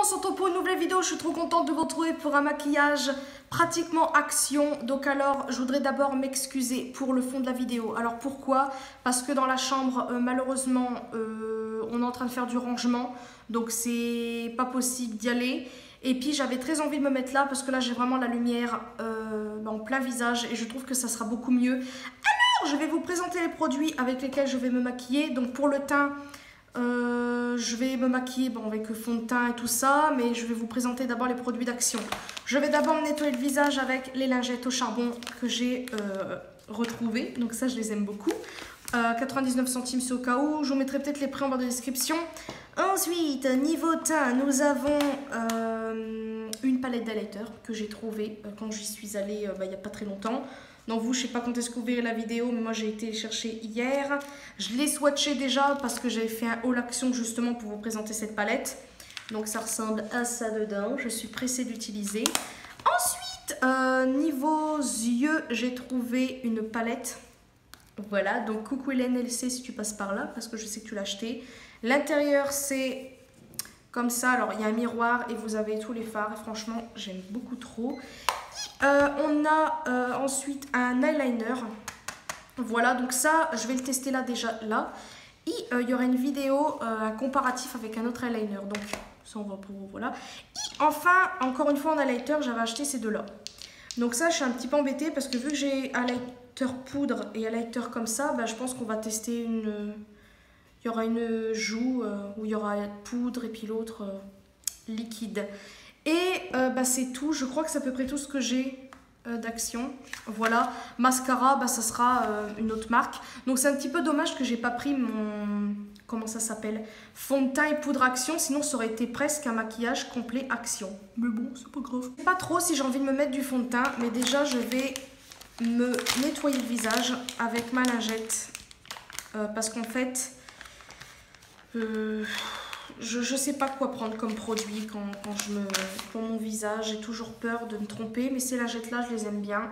on se retrouve pour une nouvelle vidéo. Je suis trop contente de vous retrouver pour un maquillage pratiquement action. Donc alors, je voudrais d'abord m'excuser pour le fond de la vidéo. Alors pourquoi? Parce que dans la chambre, malheureusement, on est en train de faire du rangement. Donc c'est pas possible d'y aller. Et puis j'avais très envie de me mettre là parce que là j'ai vraiment la lumière en plein visage et je trouve que ça sera beaucoup mieux. Alors je vais vous présenter les produits avec lesquels je vais me maquiller. Donc pour le teint, je vais me maquiller avec le fond de teint et tout ça, mais je vais vous présenter d'abord les produits d'action. Je vais d'abord me nettoyer le visage avec les lingettes au charbon que j'ai retrouvées. Donc ça je les aime beaucoup. 99 centimes c'est au cas où. Je vous mettrai peut-être les prix en barre de description. Ensuite, niveau teint, nous avons une palette d'highlighter que j'ai trouvée quand j'y suis allée il n'y a pas très longtemps. Donc vous, je ne sais pas quand est-ce que vous verrez la vidéo, mais moi j'ai été les chercher hier. Je l'ai swatché déjà parce que j'avais fait un haul action justement pour vous présenter cette palette. Donc ça ressemble à ça dedans. Je suis pressée d'utiliser. Ensuite, niveau yeux, j'ai trouvé une palette. Voilà, donc coucou Hélène LC si tu passes par là, parce que je sais que tu l'as acheté. L'intérieur, c'est comme ça. Alors, il y a un miroir et vous avez tous les fards. Et franchement, j'aime beaucoup trop. On a ensuite un eyeliner. Voilà, donc ça, je vais le tester là déjà là. Et il y aura une vidéo, un comparatif avec un autre eyeliner. Donc, ça, on va pour vous, voilà. Et enfin, encore une fois, en highlighter, j'avais acheté ces deux-là. Donc ça, je suis un petit peu embêtée parce que vu que j'ai highlighter poudre et highlighter comme ça, je pense qu'on va tester une... Il y aura une joue où il y aura poudre et puis l'autre liquide. Et c'est tout. Je crois que c'est à peu près tout ce que j'ai d'action. Voilà. Mascara, ça sera une autre marque. Donc c'est un petit peu dommage que j'ai pas pris mon... Comment ça s'appelle? Fond de teint et poudre action. Sinon ça aurait été presque un maquillage complet action. Mais bon, c'est pas grave. Je sais pas trop si j'ai envie de me mettre du fond de teint. Mais déjà je vais me nettoyer le visage avec ma lingette. Parce qu'en fait... je sais pas quoi prendre comme produit pour mon visage. J'ai toujours peur de me tromper, mais ces lingettes là je les aime bien.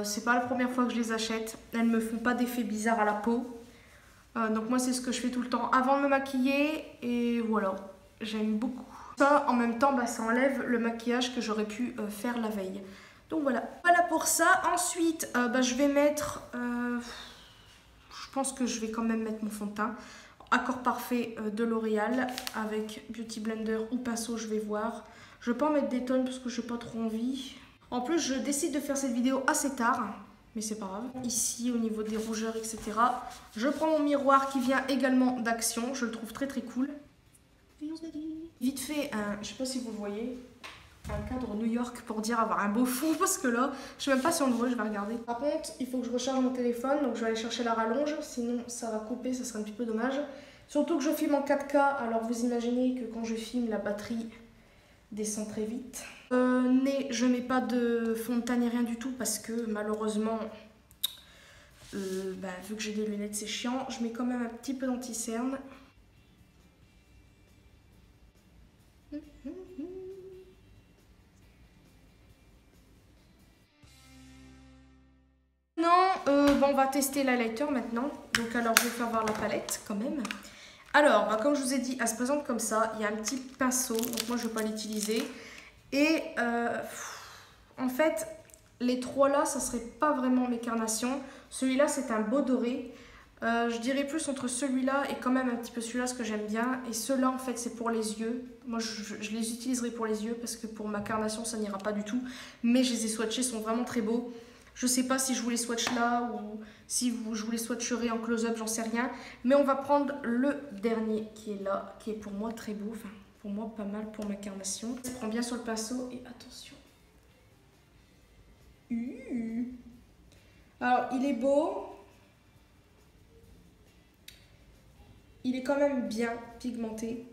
C'est pas la première fois que je les achète. Elles me font pas d'effet bizarre à la peau. Donc moi c'est ce que je fais tout le temps avant de me maquiller. Et voilà, j'aime beaucoup. Ça en même temps ça enlève le maquillage que j'aurais pu faire la veille. Donc voilà pour ça. Ensuite je vais mettre je pense que je vais quand même mettre mon fond de teint. Accord parfait de L'Oréal avec Beauty Blender ou pinceau, je vais voir. Je vais pas en mettre des tonnes parce que je n'ai pas trop envie. En plus, je décide de faire cette vidéo assez tard, mais c'est pas grave. Ici, au niveau des rougeurs, etc. Je prends mon miroir qui vient également d'Action. Je le trouve très très cool. Vite fait, je sais pas si vous le voyez, un cadre New York pour dire avoir un beau fond parce que là, je sais même pas si on le voit, je vais regarder. Par contre, il faut que je recharge mon téléphone, donc je vais aller chercher la rallonge, sinon ça va couper, ça sera un petit peu dommage. Surtout que je filme en 4K, alors vous imaginez que quand je filme, la batterie descend très vite. Je mets pas de fond de teint ni rien du tout parce que malheureusement, vu que j'ai des lunettes, c'est chiant. Je mets quand même un petit peu d'anti-cerne. On va tester l'highlighter maintenant. Donc alors je vais faire voir la palette quand même. Alors comme je vous ai dit, elle se présente comme ça. Il y a un petit pinceau, donc moi je ne vais pas l'utiliser. Et en fait les trois là, ça serait pas vraiment mes carnations. Celui-là c'est un beau doré. Je dirais plus entre celui-là et quand même un petit peu celui-là, ce que j'aime bien. Et ceux-là en fait c'est pour les yeux. Moi je les utiliserai pour les yeux parce que pour ma carnation ça n'ira pas du tout. Mais je les ai swatchés, ils sont vraiment très beaux. Je sais pas si je vous les swatch là ou si je vous les swatcherai en close-up, j'en sais rien. Mais on va prendre le dernier qui est là, qui est pour moi très beau. Enfin, pour moi pas mal pour ma carnation. Je prends bien sur le pinceau et attention. Alors, il est beau. Il est quand même bien pigmenté.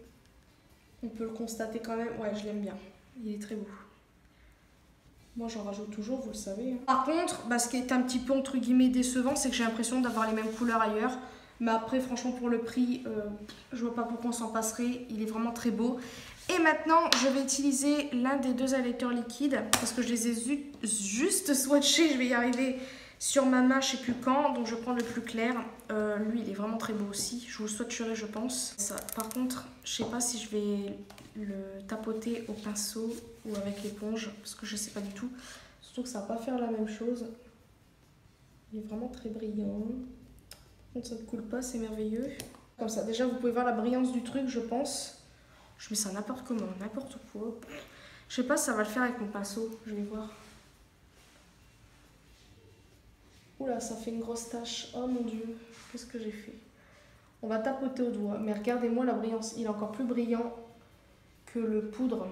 On peut le constater quand même. Ouais, je l'aime bien. Il est très beau. Moi j'en rajoute toujours, vous le savez. Par contre, ce qui est un petit peu entre guillemets décevant, c'est que j'ai l'impression d'avoir les mêmes couleurs ailleurs. Mais après, franchement, pour le prix, je vois pas pourquoi on s'en passerait. Il est vraiment très beau. Et maintenant, je vais utiliser l'un des deux highlighters liquides parce que je les ai juste swatchés. Je vais y arriver. sur ma main, je sais plus quand, donc je prends le plus clair. Lui, il est vraiment très beau aussi. Je vous le swatcherai, je pense. Ça, par contre, je sais pas si je vais le tapoter au pinceau ou avec l'éponge, parce que je sais pas du tout. Surtout que ça va pas faire la même chose. Il est vraiment très brillant. Par contre, ça ne coule pas, c'est merveilleux. Comme ça, déjà, vous pouvez voir la brillance du truc, je pense. Je mets ça n'importe comment, n'importe quoi. Je sais pas si ça va le faire avec mon pinceau, je vais voir. Oula, ça fait une grosse tache. Oh mon dieu, qu'est-ce que j'ai fait? On va tapoter au doigt. Mais regardez-moi la brillance. Il est encore plus brillant que le poudre.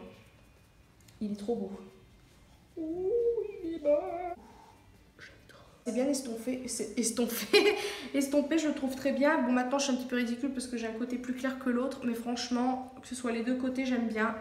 Il est trop beau. Ouh, il est beau. C'est bien estompé. Estompé, je le trouve très bien. Bon, maintenant, je suis un petit peu ridicule parce que j'ai un côté plus clair que l'autre. Mais franchement, que ce soit les deux côtés, j'aime bien.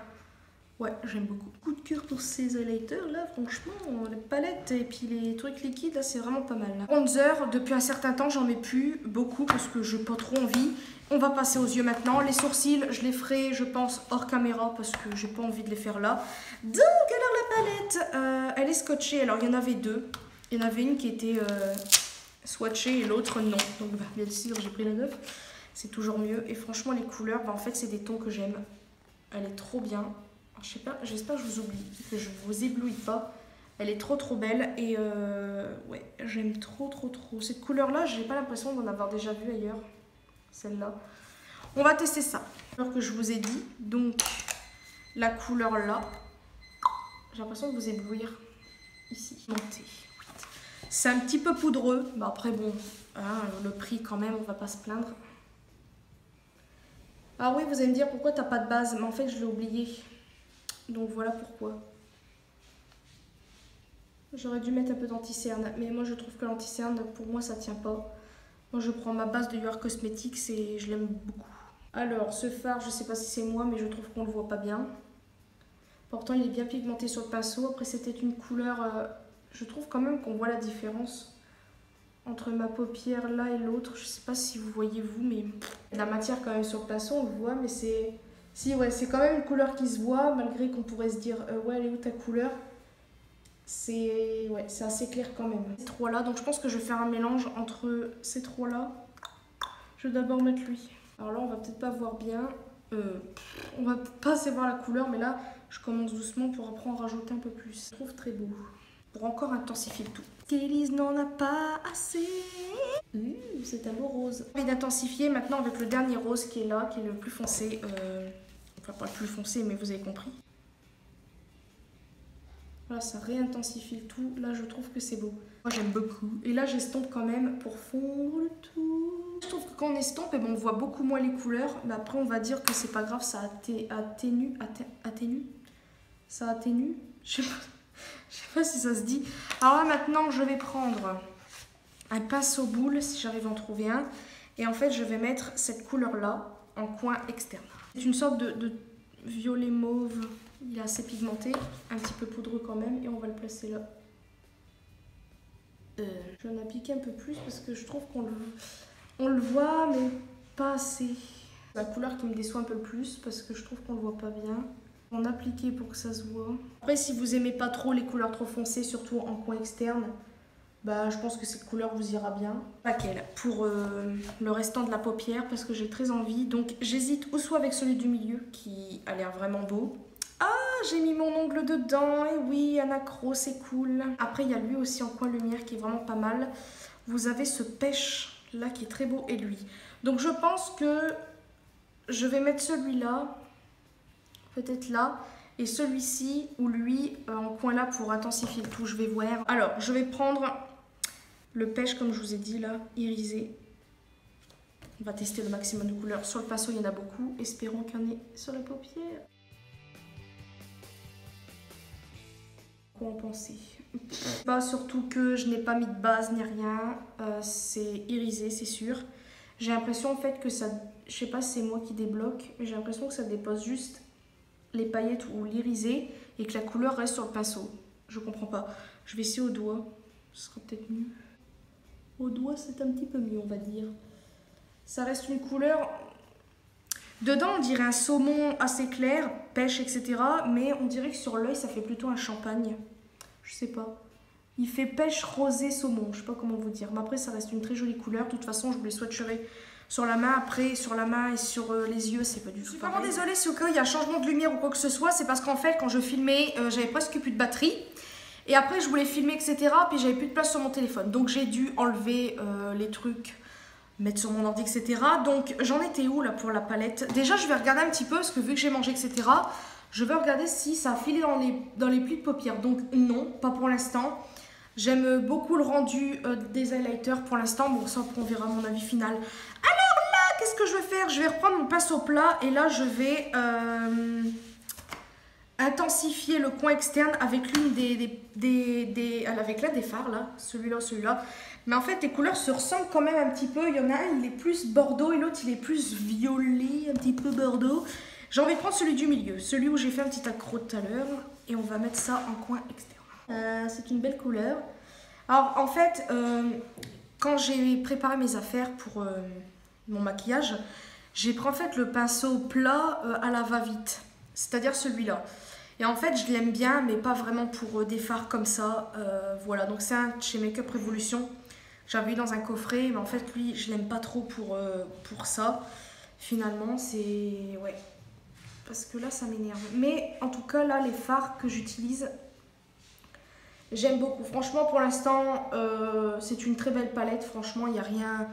Ouais, j'aime beaucoup. Coup de cœur pour ces highlighters là, franchement, les palettes et puis les trucs liquides là, c'est vraiment pas mal. Là. Bronzer, depuis un certain temps, j'en mets plus beaucoup parce que j'ai pas trop envie. On va passer aux yeux maintenant. Les sourcils, je les ferai, je pense, hors caméra parce que j'ai pas envie de les faire là. Donc, alors la palette, elle est scotchée. Alors, il y en avait deux. Il y en avait une qui était swatchée et l'autre non. Donc, bah, bien sûr, j'ai pris la neuve. C'est toujours mieux. Et franchement, les couleurs, bah, en fait, c'est des tons que j'aime. Elle est trop bien. Je sais pas, j'espère que je vous éblouis pas. Elle est trop belle et ouais, j'aime trop. Cette couleur là, j'ai pas l'impression d'en avoir déjà vu ailleurs. Celle-là. On va tester ça. Alors que je vous ai dit, donc la couleur là, j'ai l'impression de vous éblouir ici. Montée. C'est un petit peu poudreux, mais après bon, hein, le prix quand même, on va pas se plaindre. Ah oui, vous allez me dire pourquoi t'as pas de base, mais en fait je l'ai oublié. Donc voilà pourquoi. J'aurais dû mettre un peu d'anti-cerne, mais moi je trouve que l'anti-cerne, pour moi ça tient pas. Moi je prends ma base de UR Cosmetics et je l'aime beaucoup. Alors ce fard, je sais pas si c'est moi, mais je trouve qu'on le voit pas bien. Pourtant il est bien pigmenté sur le pinceau. Après c'était une couleur, je trouve quand même qu'on voit la différence entre ma paupière là et l'autre. Je sais pas si vous voyez vous, mais la matière quand même sur le pinceau on le voit, mais c'est... Si, ouais, c'est quand même une couleur qui se voit, malgré qu'on pourrait se dire ouais, elle est où ta couleur? C'est ouais, c'est assez clair quand même. Ces trois-là, donc je pense que je vais faire un mélange entre ces trois-là. Je vais d'abord mettre lui. Alors là, on va peut-être pas voir bien. On va pas assez voir la couleur, mais là, je commence doucement pour après en rajouter un peu plus. Je trouve très beau. Pour encore intensifier le tout. Kélis n'en a pas assez. C'est un beau rose. J'ai envie d'intensifier maintenant avec le dernier rose qui est là, qui est le plus foncé. Enfin, pas le plus foncé, mais vous avez compris. Voilà, ça réintensifie le tout. Là, je trouve que c'est beau. Moi, j'aime beaucoup. Et là, j'estompe quand même pour fondre le tout. Je trouve que quand on estompe, eh ben, on voit beaucoup moins les couleurs. Mais après, on va dire que c'est pas grave, ça atténue. Ça atténue. Je sais pas si ça se dit. Alors là, maintenant, je vais prendre un pinceau boule, si j'arrive à en trouver un. Et en fait, je vais mettre cette couleur-là en coin externe. C'est une sorte de violet mauve. Il est assez pigmenté, un petit peu poudreux quand même. Et on va le placer là. Je vais en appliquer un peu plus parce que je trouve qu'on le voit, mais pas assez. C'est la couleur qui me déçoit un peu plus parce que je trouve qu'on le voit pas bien. En appliquer pour que ça se voit. Après, si vous aimez pas trop les couleurs trop foncées, surtout en coin externe, bah, je pense que cette couleur vous ira bien. Laquelle? Pour le restant de la paupière, parce que j'ai très envie. Donc j'hésite ou soit avec celui du milieu, qui a l'air vraiment beau. Ah, j'ai mis mon ongle dedans, et oui, un accro, c'est cool. Après, il y a lui aussi en coin lumière, qui est vraiment pas mal. Vous avez ce pêche, là, qui est très beau, et lui. Donc je pense que je vais mettre celui-là, peut-être là. Et celui-ci, ou lui, en coin là, pour intensifier le tout, je vais voir. Alors, je vais prendre le pêche, comme je vous ai dit, là, irisé. On va tester le maximum de couleurs. Sur le pinceau, il y en a beaucoup. Espérons qu'il y en ait sur la paupière. Quoi en penser? Bah, surtout que je n'ai pas mis de base ni rien. C'est irisé, c'est sûr. J'ai l'impression, en fait, que ça... Je sais pas si c'est moi qui débloque, mais j'ai l'impression que ça dépose juste les paillettes ou l'irisé et que la couleur reste sur le pinceau. Je comprends pas. Je vais essayer au doigt. Ce sera peut-être mieux. Au doigt, c'est un petit peu mieux, on va dire. Ça reste une couleur... Dedans, on dirait un saumon assez clair, pêche, etc. Mais on dirait que sur l'œil, ça fait plutôt un champagne. Je sais pas. Il fait pêche rosé saumon, je sais pas comment vous dire. Mais après, ça reste une très jolie couleur. De toute façon, je vous les swatcherai sur la main. Après, sur la main et sur les yeux, c'est pas du tout. Je suis vraiment désolée si au cas où il y a un changement de lumière ou quoi que ce soit. C'est parce qu'en fait, quand je filmais, j'avais presque plus de batterie. Et après, je voulais filmer, etc. Puis j'avais plus de place sur mon téléphone. Donc j'ai dû enlever les trucs, mettre sur mon ordi, etc. Donc j'en étais où là pour la palette? Déjà, je vais regarder un petit peu, parce que vu que j'ai mangé, etc., je vais regarder si ça a filé dans les plis de paupières. Donc non, pas pour l'instant. J'aime beaucoup le rendu des highlighters pour l'instant. Bon, ça, on verra mon avis final. Alors là, qu'est-ce que je vais faire? Je vais reprendre mon pinceau plat et là, je vais intensifier le coin externe avec l'une avec l'un des fards, là. Celui-là, celui-là. Mais en fait, les couleurs se ressemblent quand même un petit peu. Il y en a un, il est plus bordeaux et l'autre, il est plus violet, un petit peu bordeaux. J'ai envie de prendre celui du milieu, celui où j'ai fait un petit accro tout à l'heure. Et on va mettre ça en coin externe. C'est une belle couleur. Alors, en fait, quand j'ai préparé mes affaires pour mon maquillage, j'ai pris en fait le pinceau plat à la va-vite. C'est-à-dire celui-là. Et en fait, je l'aime bien, mais pas vraiment pour des fards comme ça. Voilà, donc c'est un chez Makeup Revolution. J'avais eu dans un coffret, mais en fait, lui, je l'aime pas trop pour ça. Finalement, c'est... ouais. Parce que là, ça m'énerve. Mais en tout cas, là, les fards que j'utilise, j'aime beaucoup. Franchement, pour l'instant, c'est une très belle palette. Franchement, il n'y a rien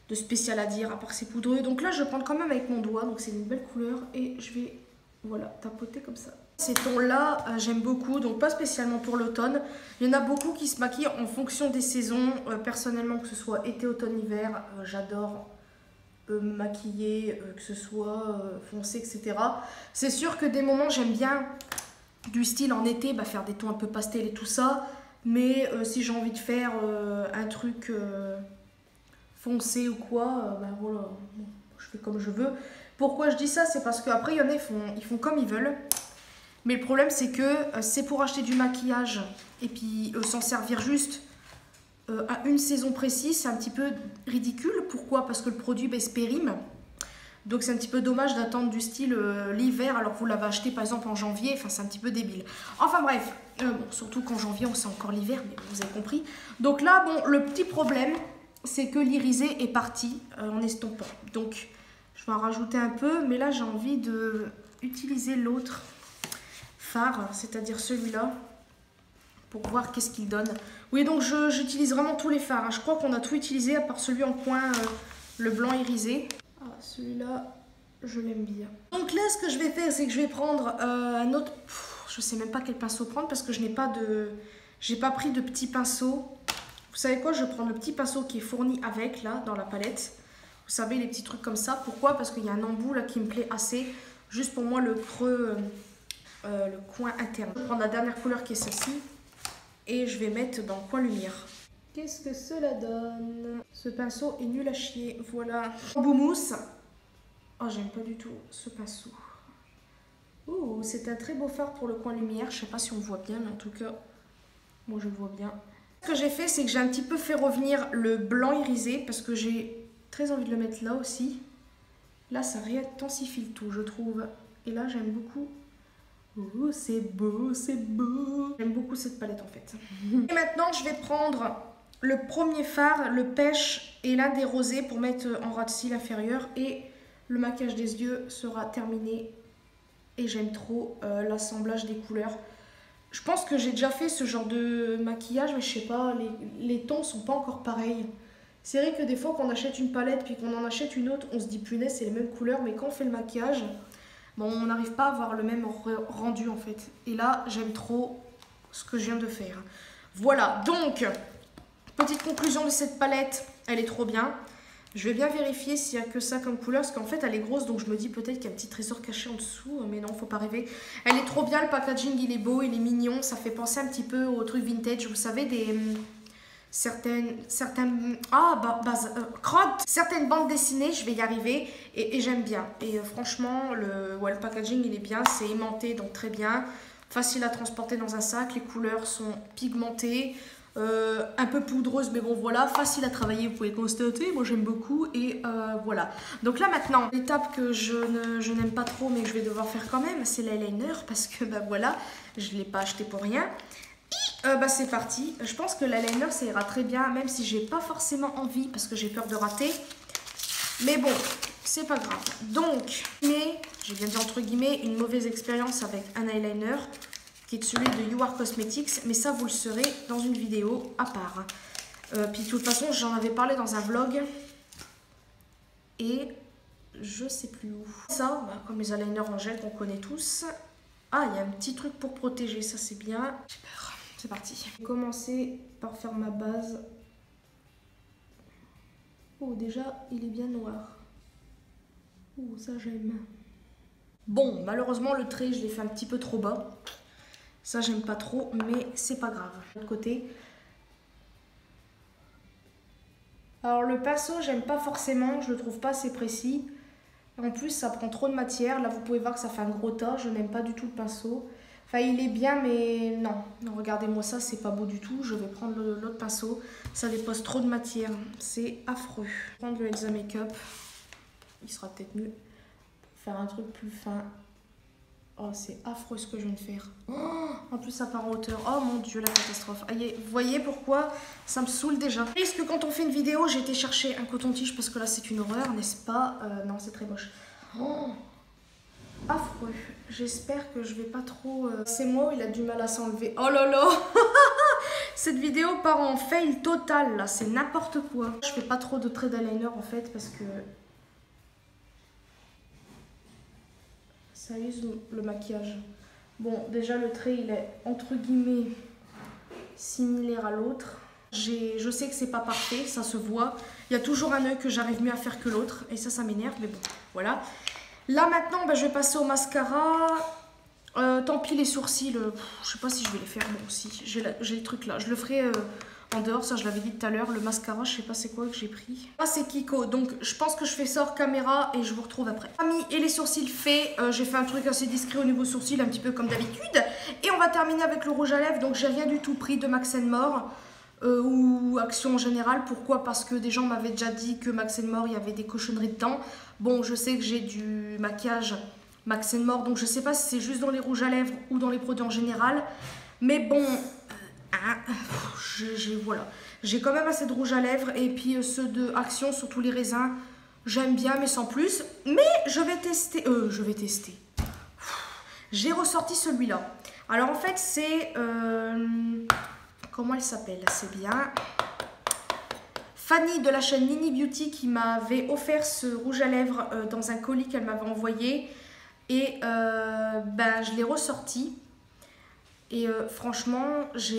de spécial à dire, à part c'est poudreux. Donc là, je vais prendre quand même avec mon doigt. Donc c'est une belle couleur. Et je vais, voilà, tapoter comme ça. Ces tons-là, j'aime beaucoup. Donc pas spécialement pour l'automne. Il y en a beaucoup qui se maquillent en fonction des saisons. Personnellement, que ce soit été, automne, hiver, j'adore me maquiller, que ce soit foncé, etc. C'est sûr que des moments, j'aime bien du style en été, faire des tons un peu pastel et tout ça. Mais si j'ai envie de faire un truc foncé ou quoi, voilà, je fais comme je veux. Pourquoi je dis ça? C'est parce qu'après, il y en a, ils font comme ils veulent. Mais le problème, c'est que c'est pour acheter du maquillage et puis s'en servir juste à une saison précise, c'est un petit peu ridicule. Pourquoi? Parce que le produit se périme. Donc c'est un petit peu dommage d'attendre du style l'hiver alors que vous l'avez acheté par exemple en janvier. Enfin, c'est un petit peu débile. Enfin bref, bon, surtout qu'en janvier on sait encore l'hiver, mais vous avez compris. Donc là, bon, le petit problème, c'est que l'irisé est parti en estompant. Donc je vais en rajouter un peu, mais là j'ai envie de utiliser l'autre fard, c'est-à-dire celui-là, pour voir qu'est-ce qu'il donne. Oui, donc j'utilise vraiment tous les fards. Je crois qu'on a tout utilisé à part celui en coin, le blanc irisé. Ah, celui-là, je l'aime bien. Donc là, ce que je vais faire, c'est que je vais prendre un autre... je sais même pas quel pinceau prendre parce que je n'ai pas de... j'ai pas pris de petit pinceau. Vous savez quoi? Je vais prendre le petit pinceau qui est fourni avec, là, dans la palette. Vous savez, les petits trucs comme ça. Pourquoi? Parce qu'il y a un embout, là, qui me plaît assez. Juste pour moi, le creux... le coin interne. Je vais prendre la dernière couleur qui est celle-ci et je vais mettre dans le coin lumière. Qu'est-ce que cela donne? Ce pinceau est nul à chier, voilà. Beau mousse. Oh, j'aime pas du tout ce pinceau. Ouh, c'est un très beau fard pour le coin lumière. Je sais pas si on le voit bien, mais en tout cas, moi je le vois bien. Ce que j'ai fait, c'est que j'ai un petit peu fait revenir le blanc irisé parce que j'ai très envie de le mettre là aussi. Là, ça réintensifie le tout, je trouve. Et là, j'aime beaucoup. Oh, c'est beau, c'est beau. J'aime beaucoup cette palette en fait. Et maintenant, je vais prendre le premier fard, le pêche et l'un des rosés pour mettre en ras de cils inférieur. Et le maquillage des yeux sera terminé. Et j'aime trop l'assemblage des couleurs. Je pense que j'ai déjà fait ce genre de maquillage, mais je sais pas, les tons sont pas encore pareils. C'est vrai que des fois, quand on achète une palette puis qu'on en achète une autre, on se dit punaise, c'est les mêmes couleurs. Mais quand on fait le maquillage... bon, on n'arrive pas à avoir le même rendu en fait. Et là, j'aime trop ce que je viens de faire. Voilà, donc, petite conclusion de cette palette, elle est trop bien. Je vais bien vérifier s'il n'y a que ça comme couleur, parce qu'en fait, elle est grosse, donc je me dis peut-être qu'il y a un petit trésor caché en dessous. Mais non, faut pas rêver. Elle est trop bien, le packaging, il est beau, il est mignon. Ça fait penser un petit peu au truc vintage, vous savez, des... certaines bandes dessinées, je vais y arriver et j'aime bien. Et franchement, le packaging il est bien, c'est aimanté donc très bien, facile à transporter dans un sac, les couleurs sont pigmentées, un peu poudreuses mais bon voilà, facile à travailler, vous pouvez constater, moi j'aime beaucoup et voilà. Donc là maintenant, l'étape que je n'aime pas trop mais que je vais devoir faire quand même, c'est l'eyeliner parce que voilà, je ne l'ai pas acheté pour rien. Et Bah c'est parti. Je pense que l'eyeliner ça ira très bien, même si j'ai pas forcément envie parce que j'ai peur de rater. Mais bon, c'est pas grave. Donc, mais j'ai bien dit entre guillemets une mauvaise expérience avec un eyeliner qui est celui de You Are Cosmetics, mais ça vous le saurez dans une vidéo à part. Puis de toute façon, j'en avais parlé dans un vlog et je sais plus où. Ça, bah, comme les eyeliners en gel qu'on connaît tous. Ah, il y a un petit truc pour protéger, ça c'est bien. J'ai peur. C'est parti. Je vais commencer par faire ma base. Oh, déjà, il est bien noir. Oh, ça j'aime. Bon, malheureusement, le trait, je l'ai fait un petit peu trop bas. Ça, j'aime pas trop, mais c'est pas grave. De l'autre côté. Alors, le pinceau, j'aime pas forcément. Je le trouve pas assez précis. En plus, ça prend trop de matière. Là, vous pouvez voir que ça fait un gros tas. Je n'aime pas du tout le pinceau. Enfin, il est bien, mais non. Non, regardez-moi ça, c'est pas beau du tout. Je vais prendre l'autre pinceau. Ça dépose trop de matière. C'est affreux. Je vais prendre le Elsa Makeup. Il sera peut-être mieux pour faire un truc plus fin. Oh, c'est affreux ce que je viens de faire. Oh, en plus, ça part en hauteur. Oh mon Dieu, la catastrophe. Aïe, vous voyez pourquoi ça me saoule déjà. Est-ce que quand on fait une vidéo, j'ai été chercher un coton-tige parce que là, c'est une horreur, n'est-ce pas? Non, c'est très moche. Oh, affreux. J'espère que je vais pas trop... C'est moi où il a du mal à s'enlever. Oh là là. Cette vidéo part en fail total, là. C'est n'importe quoi. Je fais pas trop de traits d'eyeliner, en fait, parce que... ça use le maquillage. Bon, déjà, le trait, il est, entre guillemets, similaire à l'autre. Je sais que c'est pas parfait, ça se voit. Il y a toujours un œil que j'arrive mieux à faire que l'autre. Et ça m'énerve, mais bon, voilà. Là maintenant, bah, je vais passer au mascara. Tant pis les sourcils, je sais pas si je vais les faire. Bon, si, j'ai le truc là. Je le ferai en dehors, ça je l'avais dit tout à l'heure. Le mascara, je sais pas c'est quoi que j'ai pris. Ah, c'est Kiko, donc je pense que je fais ça hors caméra et je vous retrouve après. Amis, et les sourcils faits, j'ai fait un truc assez discret au niveau sourcils, un petit peu comme d'habitude. Et on va terminer avec le rouge à lèvres, donc j'ai rien du tout pris de Max More. Ou Action en général. Pourquoi? Parce que des gens m'avaient déjà dit que Max More, il y avait des cochonneries dedans. Bon, je sais que j'ai du maquillage Max More, donc je sais pas si c'est juste dans les rouges à lèvres ou dans les produits en général. Mais bon, voilà. J'ai quand même assez de rouge à lèvres. Et puis ceux de Action, surtout les raisins, j'aime bien, mais sans plus. Mais je vais tester. J'ai ressorti celui-là. Alors en fait, c'est... comment elle s'appelle? C'est bien Fanny de la chaîne Nini Beauty qui m'avait offert ce rouge à lèvres dans un colis qu'elle m'avait envoyé. Et ben, je l'ai ressorti. Et franchement, je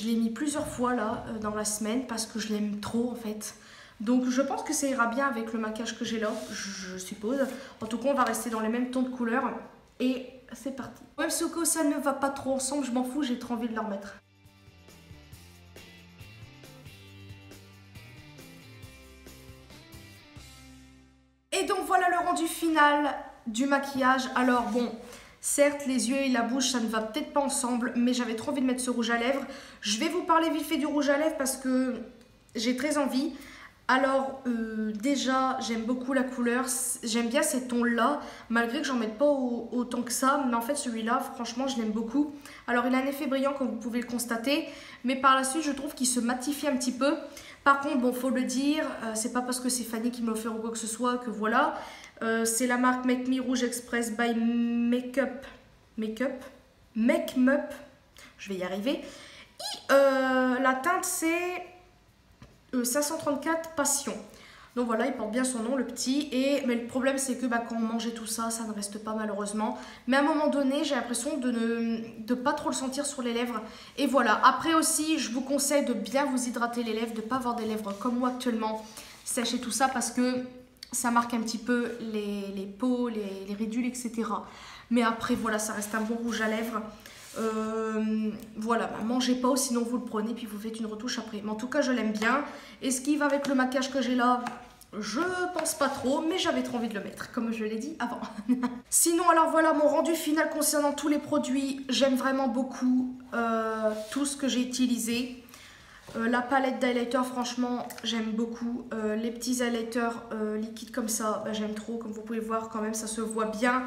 l'ai mis plusieurs fois là dans la semaine parce que je l'aime trop en fait. Donc je pense que ça ira bien avec le maquillage que j'ai là, je suppose. En tout cas, on va rester dans les mêmes tons de couleurs. Et c'est parti. Même si au cas où ça ne va pas trop ensemble, je m'en fous, j'ai trop envie de la remettre. Et donc voilà le rendu final du maquillage. Alors bon, certes les yeux et la bouche ça ne va peut-être pas ensemble, mais j'avais trop envie de mettre ce rouge à lèvres. Je vais vous parler vite fait du rouge à lèvres parce que j'ai très envie. Alors déjà j'aime beaucoup la couleur, j'aime bien ces tons là, malgré que j'en mette pas autant que ça, mais en fait celui-là franchement je l'aime beaucoup. Alors il a un effet brillant comme vous pouvez le constater, mais par la suite je trouve qu'il se matifie un petit peu. Par contre bon faut le dire, c'est pas parce que c'est Fanny qui m'a offert ou quoi que ce soit que voilà. C'est la marque Make Me Rouge Express by Make Up, je vais y arriver. Et la teinte c'est 534 Passion. Donc voilà, il porte bien son nom, le petit. Mais le problème, c'est que quand on mangeait tout ça, ça ne reste pas malheureusement. Mais à un moment donné, j'ai l'impression de ne pas trop le sentir sur les lèvres. Et voilà. Après aussi, je vous conseille de bien vous hydrater les lèvres, de ne pas avoir des lèvres comme moi actuellement, sèches et tout ça, parce que ça marque un petit peu les peaux, les ridules, etc. Mais après, voilà, ça reste un bon rouge à lèvres. Voilà, mangez pas, sinon vous le prenez puis vous faites une retouche après. Mais en tout cas, je l'aime bien. Et ce qui va avec le maquillage que j'ai là, je pense pas trop, mais j'avais trop envie de le mettre, comme je l'ai dit avant. Sinon, alors voilà mon rendu final concernant tous les produits. J'aime vraiment beaucoup tout ce que j'ai utilisé. La palette d'highlighter, franchement, j'aime beaucoup. Les petits highlighters liquides comme ça, j'aime trop. Comme vous pouvez voir, quand même, ça se voit bien.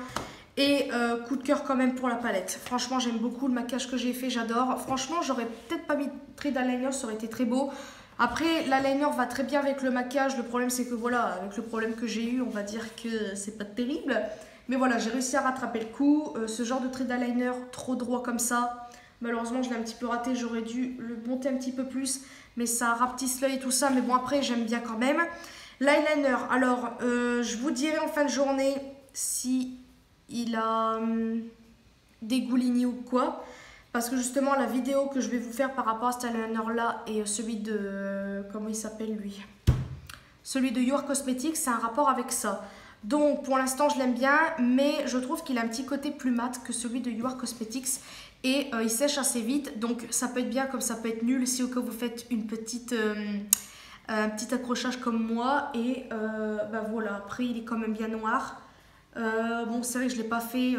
Et coup de cœur quand même pour la palette. Franchement, j'aime beaucoup le maquillage que j'ai fait, j'adore. Franchement, j'aurais peut-être pas mis trait d'eyeliner, ça aurait été très beau. Après, l'eyeliner va très bien avec le maquillage. Le problème, c'est que voilà, avec le problème que j'ai eu, on va dire que c'est pas terrible. Mais voilà, j'ai réussi à rattraper le coup. Ce genre de trait d'eyeliner trop droit comme ça, malheureusement, je l'ai un petit peu raté. J'aurais dû le monter un petit peu plus. Mais ça rapetisse l'œil et tout ça. Mais bon, après, j'aime bien quand même. L'eyeliner, alors, je vous dirai en fin de journée si il a dégouliné ou quoi. Parce que justement, la vidéo que je vais vous faire par rapport à cet eyeliner-là et celui de... Comment il s'appelle lui? Celui de You Are Cosmetics, c'est un rapport avec ça. Donc, pour l'instant, je l'aime bien, mais je trouve qu'il a un petit côté plus mat que celui de You Are Cosmetics. Et il sèche assez vite, donc ça peut être bien comme ça peut être nul si au cas où vous faites une petite... un petit accrochage comme moi. Et bah voilà, après, il est quand même bien noir. Bon, c'est vrai que je ne l'ai pas fait...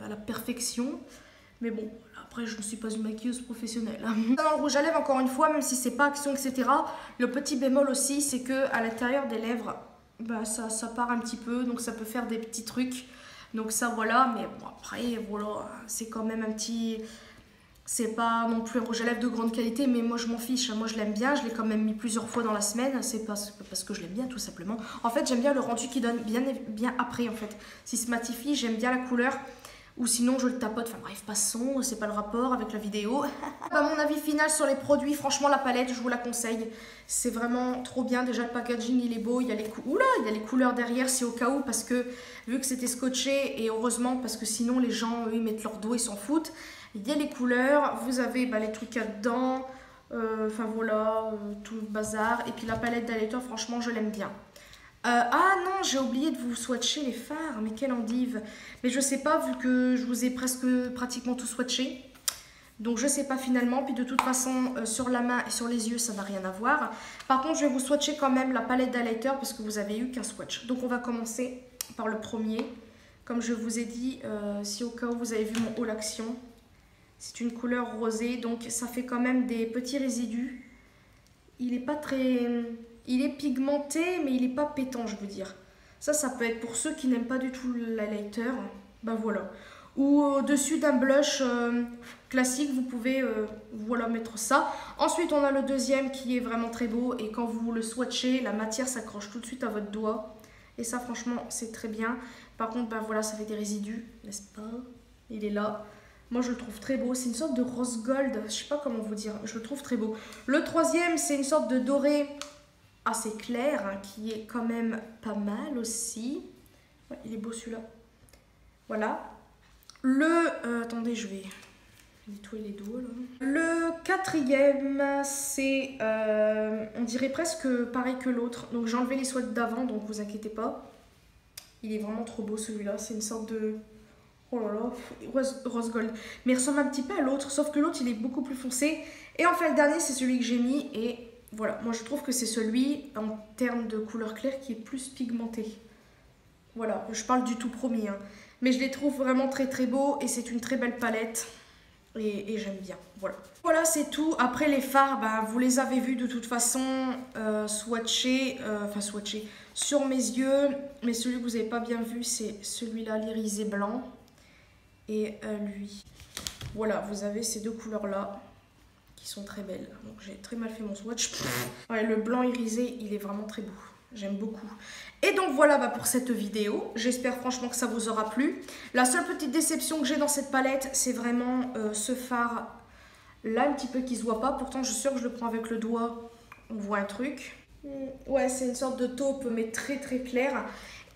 à la perfection, mais bon, après je ne suis pas une maquilleuse professionnelle. Dans le rouge à lèvres, encore une fois, même si c'est pas action, etc., le petit bémol aussi, c'est que à l'intérieur des lèvres, bah, ça part un petit peu, donc ça peut faire des petits trucs, donc ça voilà, mais bon, après voilà, c'est quand même un petit... C'est pas non plus un rouge à lèvres de grande qualité, mais moi je m'en fiche, moi je l'aime bien, je l'ai quand même mis plusieurs fois dans la semaine, c'est parce que je l'aime bien tout simplement. En fait, j'aime bien le rendu qui donne bien après en fait. S'il se matifie, j'aime bien la couleur. Ou sinon je le tapote, enfin bref, passons, c'est pas le rapport avec la vidéo. Mon avis final sur les produits, franchement la palette, je vous la conseille. C'est vraiment trop bien, déjà le packaging il est beau, il y a les couleurs derrière, c'est au cas où, parce que vu que c'était scotché, et heureusement parce que sinon les gens, eux, ils mettent leur doigt, ils s'en foutent. Il y a les couleurs, vous avez les trucs qu'il y a dedans, enfin voilà, tout le bazar. Et puis la palette d'highlighter, franchement je l'aime bien. Ah non, j'ai oublié de vous swatcher les fards, mais quelle endive. Mais je sais pas, vu que je vous ai pratiquement tout swatché. Donc je sais pas finalement, puis de toute façon sur la main et sur les yeux ça n'a rien à voir. Par contre je vais vous swatcher quand même la palette d'highlighter parce que vous avez eu qu'un swatch. Donc on va commencer par le premier. Comme je vous ai dit, si au cas où vous avez vu mon haul action, c'est une couleur rosée, donc ça fait quand même des petits résidus. Il est pas très... Il est pigmenté, mais il n'est pas pétant, je veux dire. Ça peut être pour ceux qui n'aiment pas du tout l'highlighter. Ben voilà. Ou au-dessus d'un blush classique, vous pouvez voilà, mettre ça. Ensuite, on a le deuxième qui est vraiment très beau. Et quand vous le swatchez, la matière s'accroche tout de suite à votre doigt. Et ça, franchement, c'est très bien. Par contre, ben voilà, ça fait des résidus, n'est-ce pas? Il est là. Moi, je le trouve très beau. C'est une sorte de rose gold. Je sais pas comment vous dire. Je le trouve très beau. Le troisième, c'est une sorte de doré assez clair, hein, qui est quand même pas mal aussi. Ouais, il est beau celui-là. Voilà. Attendez, je vais nettoyer les doigts là. Le quatrième, c'est... on dirait presque pareil que l'autre. Donc j'ai enlevé les swatchs d'avant, donc vous inquiétez pas. Il est vraiment trop beau celui-là. C'est une sorte de... Oh là là, rose gold. Mais il ressemble un petit peu à l'autre, sauf que l'autre il est beaucoup plus foncé. Et enfin le dernier, c'est celui que j'ai mis et... Voilà, moi je trouve que c'est celui en termes de couleur claire qui est plus pigmenté. Voilà, je parle du tout premier. Hein. Mais je les trouve vraiment très très beaux et c'est une très belle palette. Et j'aime bien, voilà. Voilà, c'est tout. Après les fards, vous les avez vus de toute façon swatchés sur mes yeux. Mais celui que vous n'avez pas bien vu, c'est celui-là, l'irisé blanc. Et lui. Voilà, vous avez ces deux couleurs-là. Sont très belles, donc j'ai très mal fait mon swatch. Ouais, le blanc irisé il est vraiment très beau, j'aime beaucoup. Et donc voilà pour cette vidéo, j'espère franchement que ça vous aura plu. La seule petite déception que j'ai dans cette palette, c'est vraiment ce fard là un petit peu qui se voit pas, pourtant je suis sûre que je le prends avec le doigt, on voit un truc. Ouais, c'est une sorte de taupe mais très très clair.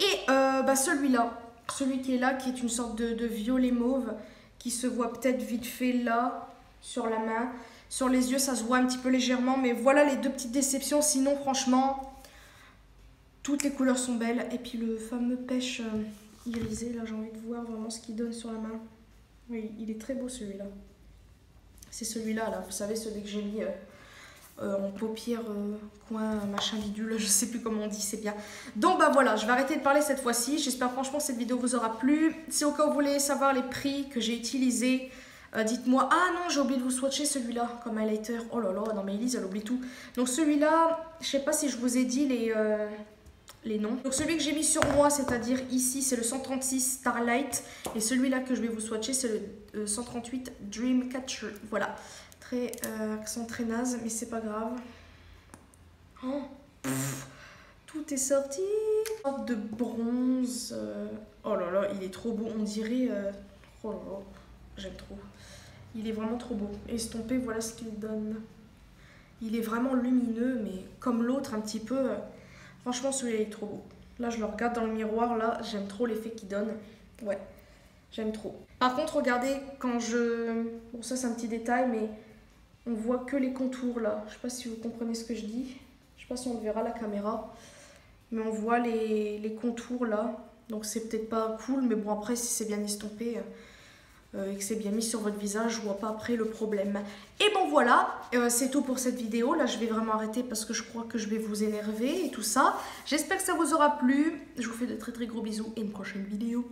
Et celui-là, celui qui est là, qui est une sorte de violet mauve qui se voit peut-être vite fait là sur la main. Sur les yeux, ça se voit un petit peu légèrement, mais voilà les deux petites déceptions. Sinon, franchement, toutes les couleurs sont belles. Et puis le fameux pêche irisé, là, j'ai envie de voir vraiment ce qu'il donne sur la main. Oui, il est très beau celui-là. C'est celui-là, là, vous savez, celui que j'ai mis en paupière, coin, machin bidule, je sais plus comment on dit, c'est bien. Donc voilà, je vais arrêter de parler cette fois-ci. J'espère franchement que cette vidéo vous aura plu. Si au cas où vous voulez savoir les prix que j'ai utilisés, dites-moi. Ah non, j'ai oublié de vous swatcher celui-là comme highlighter. Oh là là, non mais Elise, elle oublie tout. Donc celui-là, je sais pas si je vous ai dit les noms. Donc celui que j'ai mis sur moi, c'est-à-dire ici, c'est le 136 Starlight. Et celui-là que je vais vous swatcher, c'est le 138 Dreamcatcher. Voilà. Très accent très naze, mais c'est pas grave. Oh, tout est sorti. Sorte de bronze. Oh là là, il est trop beau. On dirait... oh là là, j'aime trop. Il est vraiment trop beau. Estompé, voilà ce qu'il donne. Il est vraiment lumineux, mais comme l'autre un petit peu. Franchement, celui-là est trop beau. Là, je le regarde dans le miroir. Là, j'aime trop l'effet qu'il donne. Ouais, j'aime trop. Par contre, regardez, quand je... Bon, ça, c'est un petit détail, mais on voit que les contours, là. Je sais pas si vous comprenez ce que je dis. Je sais pas si on le verra à la caméra. Mais on voit les contours, là. Donc, c'est peut-être pas cool, mais bon, après, si c'est bien estompé... et que c'est bien mis sur votre visage, je vois pas après le problème. Et bon voilà, c'est tout pour cette vidéo. Là je vais vraiment arrêter parce que je crois que je vais vous énerver et tout ça. J'espère que ça vous aura plu. Je vous fais de très très gros bisous et une prochaine vidéo.